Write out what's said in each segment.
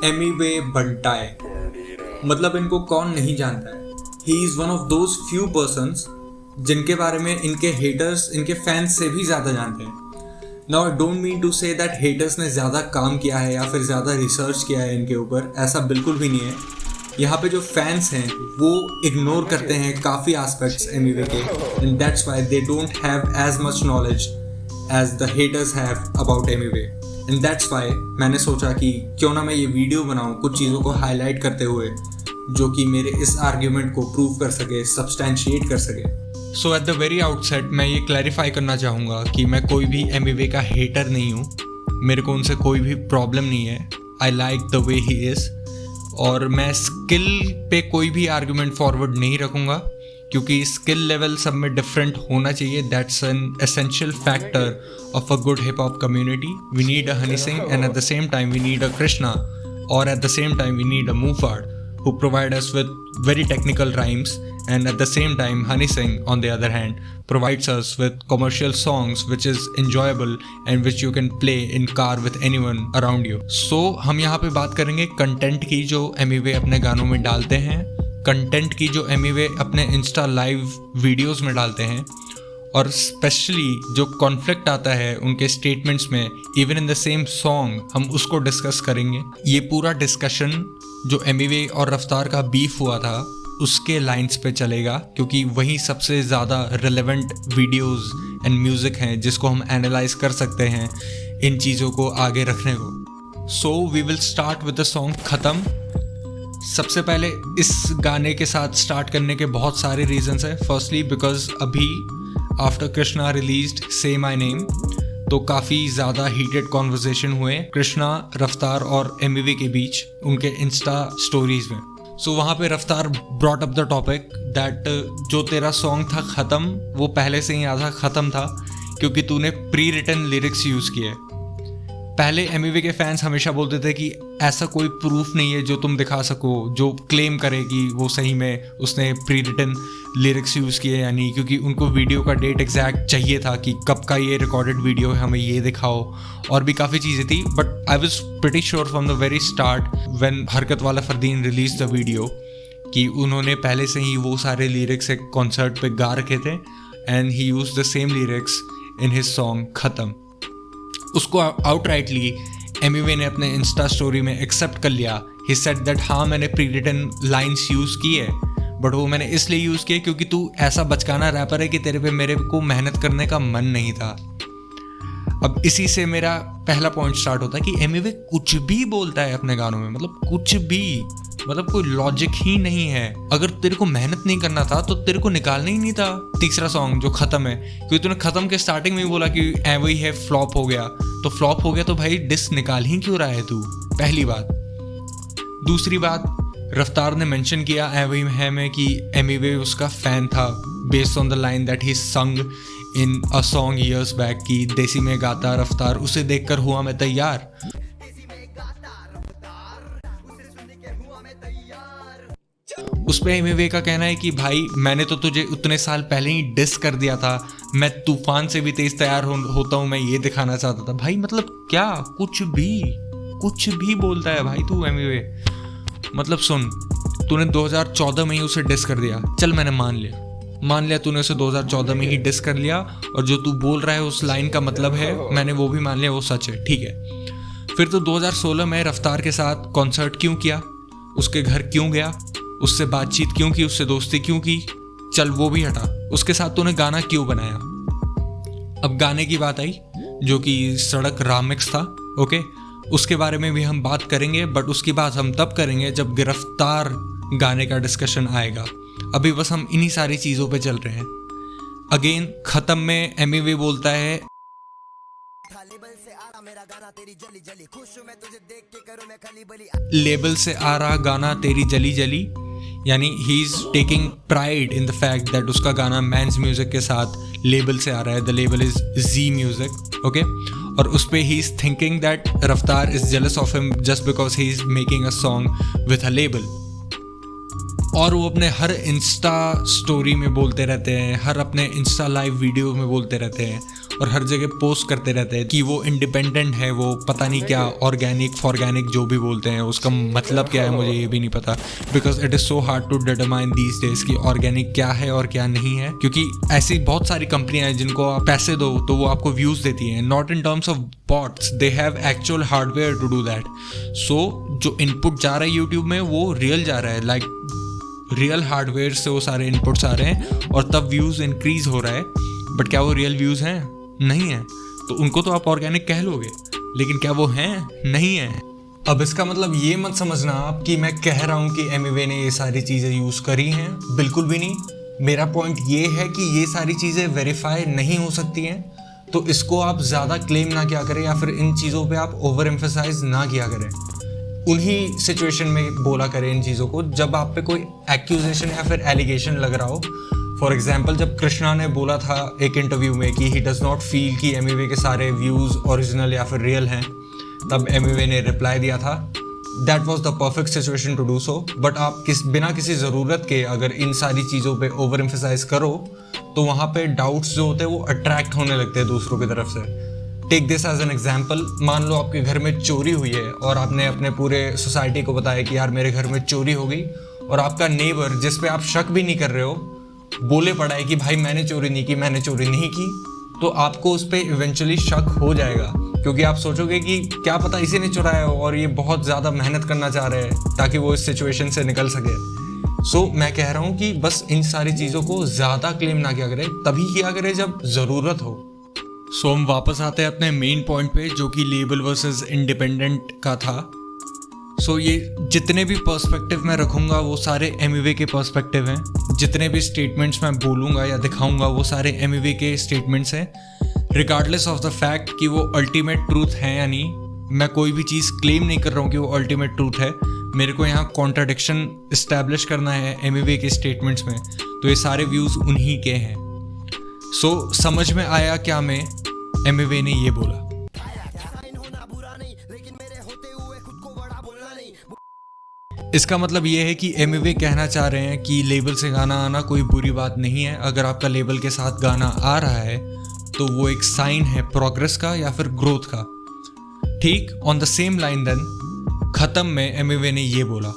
Amy वे बंटाए, मतलब इनको कौन नहीं जानता है। He is one of those few persons जिनके बारे में इनके हेटर्स इनके फैंस से भी ज़्यादा जानते हैं। Now I don't mean to say that haters ने ज़्यादा काम किया है या फिर ज़्यादा रिसर्च किया है इनके ऊपर, ऐसा बिल्कुल भी नहीं है। यहाँ पे जो फैंस हैं वो इग्नोर करते हैं काफ़ी एस्पेक्ट्स एमी वे के, and that's why they don't have as much knowledge as the haters have about Emiway. And that's why मैंने सोचा कि क्यों ना मैं ये वीडियो बनाऊँ कुछ चीज़ों को हाईलाइट करते हुए जो कि मेरे इस आर्ग्यूमेंट को प्रूव कर सके, सब्सटैंशिएट कर सके। सो एट द वेरी आउटसेट मैं ये क्लैरिफाई करना चाहूँगा कि मैं कोई भी एमी वे का हेटर नहीं हूँ, मेरे को उनसे कोई भी प्रॉब्लम नहीं है। I like the way he is, और मैं स्किल पे कोई भी आर्ग्यूमेंट फॉरवर्ड नहीं रखूँगा क्योंकि स्किल लेवल सब में डिफरेंट होना चाहिए। That's an essential factor of a good hip hop community. We need a Honey Singh and at the same time we need a Krishna, और at the same time we need a Mufad who provide us with very technical rhymes, and at the same time Honey Singh on the other hand provides us with commercial songs which is enjoyable and which you can play in car with anyone around you. So हम यहाँ पे बात करेंगे content की जो Amy वे अपने गानों में डालते हैं, कंटेंट की जो एमी वे अपने इंस्टा लाइव वीडियोस में डालते हैं, और स्पेशली जो कॉन्फ्लिक्ट आता है उनके स्टेटमेंट्स में even in the same song, हम उसको डिस्कस करेंगे। ये पूरा डिस्कशन जो एमी वे और रफ्तार का बीफ हुआ था उसके लाइंस पे चलेगा क्योंकि वही सबसे ज़्यादा रिलेवेंट वीडियोस एंड म्यूज़िक हैं जिसको हम एनालाइज कर सकते हैं इन चीज़ों को आगे रखने को। So we will start with the song Khatam. सबसे पहले इस गाने के साथ स्टार्ट करने के बहुत सारे रीजंस हैं। फर्स्टली बिकॉज अभी आफ्टर कृष्णा रिलीज्ड से माई नेम तो काफ़ी ज़्यादा हीटेड कॉन्वर्सेशन हुए कृष्णा, रफ्तार और एमी वे के बीच उनके इंस्टा स्टोरीज में। सो वहाँ पे रफ्तार brought up the topic that जो तेरा सॉन्ग था ख़त्म वो पहले से ही आधा ख़त्म था क्योंकि तूने प्री रिटन लिरिक्स यूज़ किए। पहले एमी वे के फैंस हमेशा बोलते थे कि ऐसा कोई प्रूफ नहीं है जो तुम दिखा सको जो क्लेम करे कि वो सही में उसने प्री रिटन लिरिक्स यूज़ किए, यानी क्योंकि उनको वीडियो का डेट एग्जैक्ट चाहिए था कि कब का ये रिकॉर्डेड वीडियो है, हमें ये दिखाओ, और भी काफ़ी चीज़ें थी। But I was pretty sure from the very start when हरकत वाला फरदीन रिलीज द वीडियो कि उन्होंने पहले से ही वो सारे लिरिक्स एक कॉन्सर्ट पे गा रखे थे and he use the same lyrics in his song ख़त्म। उसको आउटराइटली एमी वे ने अपने इंस्टा स्टोरी में एक्सेप्ट कर लिया। ही सेड दैट हाँ मैंने प्री रिटन लाइन्स यूज़ की है बट वो मैंने इसलिए यूज़ किया क्योंकि तू ऐसा बचकाना रैपर है कि तेरे पे मेरे को मेहनत करने का मन नहीं था। अब इसी से मेरा पहला पॉइंट स्टार्ट होता है कि एमी वे कुछ भी बोलता है अपने गानों में, मतलब कुछ भी, मतलब कोई लॉजिक ही नहीं है। अगर तेरे को मेहनत नहीं करना था तो तेरे को निकालना ही नहीं था तीसरा सॉन्ग जो ख़त्म है, क्योंकि तूने ख़त्म के स्टार्टिंग में ही बोला कि वही है फ्लॉप हो गया, तो फ्लॉप हो गया तो भाई डिस निकाल ही क्यों रहा है तू, पहली बात। दूसरी बात, रफ्तार ने मेंशन किया वही है में कि एमी वे उसका फ़ैन था based on the line that he संग इन अ सॉन्ग ईयर्स बैक कि देसी में गाता रफ्तार, उसे देखकर हुआ मैं तैयार। उस पे एमी वे का कहना है कि भाई मैंने तो तुझे उतने साल पहले ही डिस कर दिया था, मैं तूफान से भी तेज तैयार होता हूँ, मैं ये दिखाना चाहता था। भाई मतलब क्या, कुछ भी बोलता है भाई तू एमी वे। मतलब सुन, तूने 2014 में ही उसे डिस कर दिया, चल मैंने मान लिया तूने उसे 2014 में ही डिस कर लिया, और जो तू बोल रहा है उस लाइन का मतलब है मैंने वो भी मान लिया, वो सच है, ठीक है। फिर तो 2016 में रफ्तार के साथ कॉन्सर्ट क्यों किया, उसके घर क्यों गया, उससे बातचीत क्यों की, उससे दोस्ती क्यों की, चल वो भी हटा, उसके साथ तूने गाना क्यों बनाया। अब गाने की बात आई जो कि सड़क रामिक्स था, ओके, उसके बारे में भी हम बात करेंगे, बट उसकी बात हम तब करेंगे जब गिरफ्तार गाने का डिस्कशन आएगा। अभी बस हम इन्हीं सारी चीज़ों पे चल रहे हैं। अगेन ख़त्म में एमी वे बोलता है लेबल से आ रहा गाना तेरी जली जली, यानी he is taking pride in the fact that उसका गाना मैंस म्यूजिक के साथ लेबल से आ रहा है। The label is Zee music, okay, और उस पर ही is thinking that Raftaar is jealous of him just because he is making a song with a label. और वो अपने हर इंस्टा स्टोरी में बोलते रहते हैं, हर अपने इंस्टा लाइव वीडियो में बोलते रहते हैं, और हर जगह पोस्ट करते रहते हैं कि वो इंडिपेंडेंट है, वो पता नहीं क्या ऑर्गेनिक फॉर्गेनिक जो भी बोलते हैं, उसका मतलब क्या है मुझे ये भी नहीं पता, because it is so hard to determine these days कि ऑर्गेनिक क्या है और क्या नहीं है, क्योंकि ऐसी बहुत सारी कंपनियां हैं जिनको आप पैसे दो तो वो आपको व्यूज़ देती हैं, not in terms of bots, they have actual hardware to do that. So जो इनपुट जा रहा है यूट्यूब में वो रियल जा रहा है, लाइक रियल हार्डवेयर से वो सारे इनपुट्स आ रहे हैं और तब व्यूज़ इंक्रीज हो रहा है। बट क्या वो रियल व्यूज़ हैं? नहीं है। तो उनको तो आप ऑर्गेनिक कह लोगे, लेकिन क्या वो हैं? नहीं है। अब इसका मतलब ये मत समझना आप कि मैं कह रहा हूँ कि एमिवे ने ये सारी चीज़ें यूज़ करी हैं, बिल्कुल भी नहीं। मेरा पॉइंट ये है कि ये सारी चीज़ें वेरीफाई नहीं हो सकती हैं, तो इसको आप ज़्यादा क्लेम ना किया करें या फिर इन चीज़ों पे आप ओवर एम्फेसाइज ना किया करें। उन्हीं सिचुएशन में बोला करें इन चीज़ों को जब आप पे कोई एक्यूजेशन या फिर एलिगेशन लग रहा हो। फॉर एग्जाम्पल, जब कृष्णा ने बोला था एक इंटरव्यू में कि ही डज़ नॉट फील कि एमिवे के सारे व्यूज़ ओरिजिनल या फिर रियल हैं, तब एमिवे ने रिप्लाई दिया था that was the perfect situation to do so. But आप बिना किसी ज़रूरत के अगर इन सारी चीज़ों पे ओवर एम्फेसाइज करो तो वहाँ पे डाउट्स जो होते हैं वो अट्रैक्ट होने लगते हैं दूसरों की तरफ से। Take this as an example, मान लो आपके घर में चोरी हुई है और आपने अपने पूरे सोसाइटी को बताया कि यार मेरे घर में चोरी हो गई, और आपका नेबर जिस पे आप शक भी नहीं कर रहे हो बोले पड़ा है कि भाई मैंने चोरी नहीं की, मैंने चोरी नहीं की, तो आपको उस पर इवेंचुअली शक हो जाएगा, क्योंकि आप सोचोगे कि क्या पता इसी ने चुराया हो और ये बहुत ज़्यादा मेहनत करना चाह रहे हैं ताकि वो इस सिचुएशन से निकल सके। सो मैं कह रहा हूँ कि बस इन सारी चीज़ों को ज़्यादा क्लेम ना किया करें, तभी किया करें जब ज़रूरत हो। सो हम वापस आते हैं अपने मेन पॉइंट पे, जो कि लेबल वर्सेस इंडिपेंडेंट का था। सो ये जितने भी पर्सपेक्टिव मैं रखूँगा वो सारे एमिवे के पर्सपेक्टिव हैं, जितने भी स्टेटमेंट्स मैं बोलूँगा या दिखाऊँगा वो सारे एमिवे के स्टेटमेंट्स हैं, रिगार्डलेस ऑफ द फैक्ट कि वो अल्टीमेट ट्रूथ है या नहीं। मैं कोई भी चीज़ क्लेम नहीं कर रहा हूँ कि वो अल्टीमेट ट्रूथ है, मेरे को यहाँ कॉन्ट्राडिक्शन इस्टेब्लिश करना है एमिवे के स्टेटमेंट्स में, तो ये सारे व्यूज़ उन्हीं के हैं। सो समझ में आया क्या मैं एमिवे ने ये बोला। इसका मतलब ये है कि एमिवे कहना चाह रहे हैं कि लेबल से गाना आना कोई बुरी बात नहीं है। अगर आपका लेबल के साथ गाना आ रहा है तो वो एक साइन है प्रोग्रेस का या फिर ग्रोथ का। ठीक on the same line then Khatam में एमिवे ने ये बोला,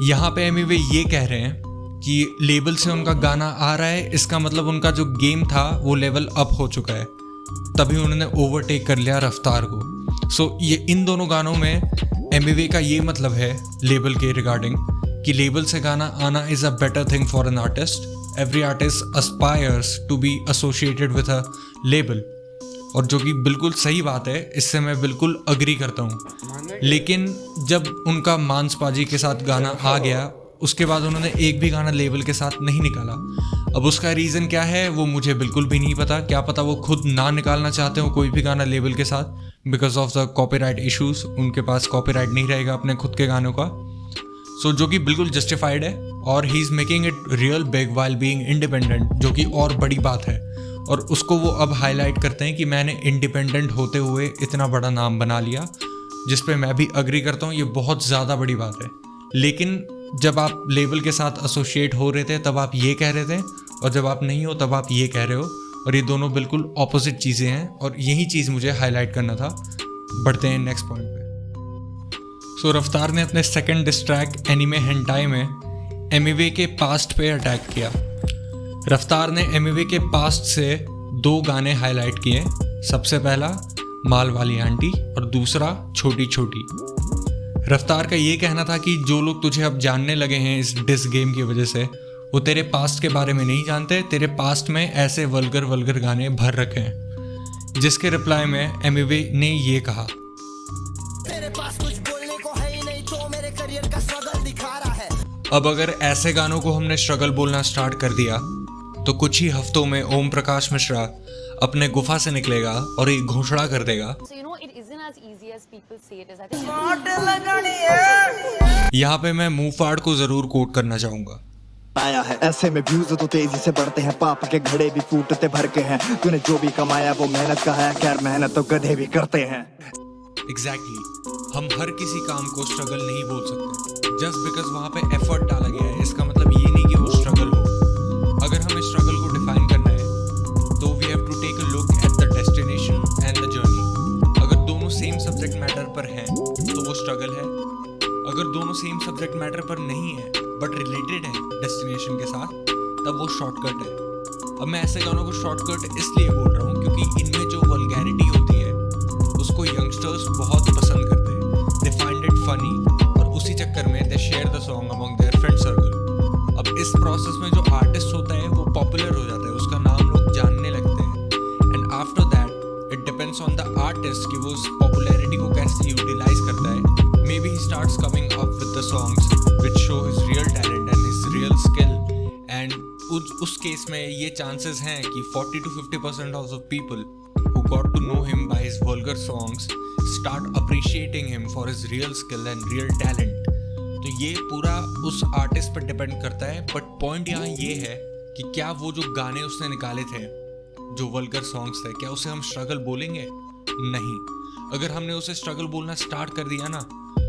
यहाँ पे एमिवे ये कह रहे हैं कि लेबल से उनका गाना आ रहा है, इसका मतलब उनका जो गेम था वो लेवल अप हो चुका है, तभी उन्होंने ओवरटेक कर लिया रफ्तार को। सो ये इन दोनों गानों में एमिवे का ये मतलब है लेबल के रिगार्डिंग कि लेबल से गाना आना is a better thing for an artist. Every artist aspires to be associated with a label, और जो कि बिल्कुल सही बात है, इससे मैं बिल्कुल अग्री करता हूँ। लेकिन जब उनका मांसबाजी के साथ गाना आ गया उसके बाद उन्होंने एक भी गाना लेबल के साथ नहीं निकाला। अब उसका रीज़न क्या है वो मुझे बिल्कुल भी नहीं पता। क्या पता वो खुद ना निकालना चाहते हो कोई भी गाना लेबल के साथ, because of the copyright issues, उनके पास कॉपीराइट नहीं रहेगा अपने खुद के गानों का। सो जो कि बिल्कुल जस्टिफाइड है, और he is making it real big while being independent, जो कि और बड़ी बात है। और उसको वो अब हाईलाइट करते हैं कि मैंने इंडिपेंडेंट होते हुए इतना बड़ा नाम बना लिया, जिस पे मैं भी अग्री करता हूँ, ये बहुत ज़्यादा बड़ी बात है। लेकिन जब आप लेबल के साथ एसोसिएट हो रहे थे तब आप ये कह रहे थे, और जब आप नहीं हो तब आप ये कह रहे हो, और ये दोनों बिल्कुल ऑपोजिट चीज़ें हैं, और यही चीज़ मुझे हाईलाइट करना था। बढ़ते हैं नेक्स्ट पॉइंट पे। सो रफ्तार ने अपने second diss track anime hentai में एमिवे के पास्ट पे अटैक किया। रफ्तार ने एमिवे के पास्ट से 2 गाने हाईलाइट किए। सबसे पहला माल वाली आंटी और दूसरा छोटी छोटी। रफ्तार का ये कहना था कि जो लोग तुझे अब जानने लगे हैं इस डिस गेम की वजह से, वो तेरे पास्ट के बारे में नहीं जानते, तेरे पास्ट में ऐसे वल्गर गाने भर रखे हैं। जिसके रिप्लाई में एमिवे ने ये कहा, तेरे पास कुछ बोलने को है ही नहीं तो मेरे करियर का स्ट्रगल दिखा रहा है। अब अगर ऐसे गानों को हमने स्ट्रगल बोलना स्टार्ट कर दिया तो कुछ ही हफ्तों में ओम प्रकाश मिश्रा अपने गुफा से निकलेगा और एक घोषणा कर देगा। यहाँ पे मैं मुंह फाड़ को जरूर कोट करना चाहूंगा। आया है ऐसे में व्यूज तो तेजी से बढ़ते हैं, पाप के घड़े भी फूटते भर के हैं, तूने जो भी कमाया वो मेहनत का है, खैर मेहनत तो गधे भी करते हैं। एग्जैक्टली हम हर किसी काम को स्ट्रगल नहीं बोल सकते। जस्ट बिकॉज वहाँ पे एफर्ट डाला गया है इसका मतलब ये नहीं कि वो स्ट्रगल हो। अगर हमें स्ट्रगल को डिफाइन करना है तो we have to take a look at the destination and the journey. अगर दोनों सेम सब्जेक्ट मैटर पर हैं तो वो स्ट्रगल है। अगर दोनों सेम सब्जेक्ट मैटर पर नहीं है बट रिलेटेड है डेस्टिनेशन के साथ तब वो शॉर्टकट है। अब मैं ऐसे गानों को शॉर्टकट इसलिए बोल रहा हूँ क्योंकि इनमें जो वल्गैरिटी होती है उसको यंगस्टर्स बहुत पसंद करते हैं। दे फाइंड इट फनी और उसी चक्कर में they share the song among their friend circle. अब इस प्रोसेस में जो आर्टिस्ट होता है वो पॉपुलर हो जाता है, उसका नाम लोग जानने लगते हैं। And after that it depends on the artist कि वो उस पॉपुलैरिटी को कैसे यूटिलाइज करता है। May be he starts coming up with the songs which show his real talent and his real skill. And उस केस में ये चांसेस हैं कि 40 to 50% of the people who got to know him by his vulgar songs start appreciating him for his real skill and real talent। तो ये पूरा उस artist पर डिपेंड करता है। बट पॉइंट यहाँ ये है कि क्या वो जो गाने उसने निकाले थे जो वल्गर सॉन्ग्स थे क्या उसे हम स्ट्रगल बोलेंगे? नहीं। अगर हमने उसे स्ट्रगल बोलना स्टार्ट कर दिया ना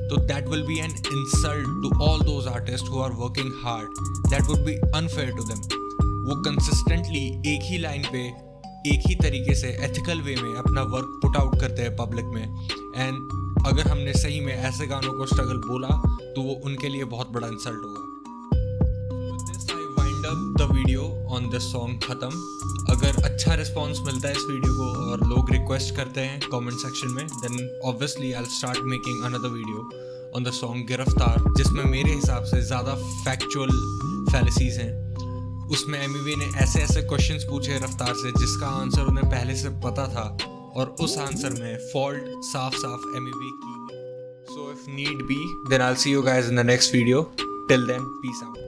तो that will be an insult to all those artist who are working hard. That would be unfair to them. वो कंसिस्टेंटली एक ही लाइन पे एक ही तरीके से एथिकल वे में अपना वर्क पुट आउट करते हैं पब्लिक में। एंड अगर हमने सही में ऐसे गानों को स्ट्रगल बोला तो वो उनके लिए बहुत बड़ा इंसल्ट होगा। The video on this song खत्म। अगर अच्छा रिस्पॉन्स मिलता है इस वीडियो को और लोग रिक्वेस्ट करते हैं कमेंट सेक्शन में then obviously I will start making another video on the song Giraftaar, जिसमें मेरे हिसाब से ज़्यादा फैक्चुअल फैलेसीज हैं। उसमें एमवी ने ऐसे ऐसे क्वेश्चंस पूछे रफ्तार से जिसका आंसर उन्हें पहले से पता था और उस आंसर में फॉल्ट साफ साफ एमवी की। So if need be then I will see you guys in the next video. Till then peace out.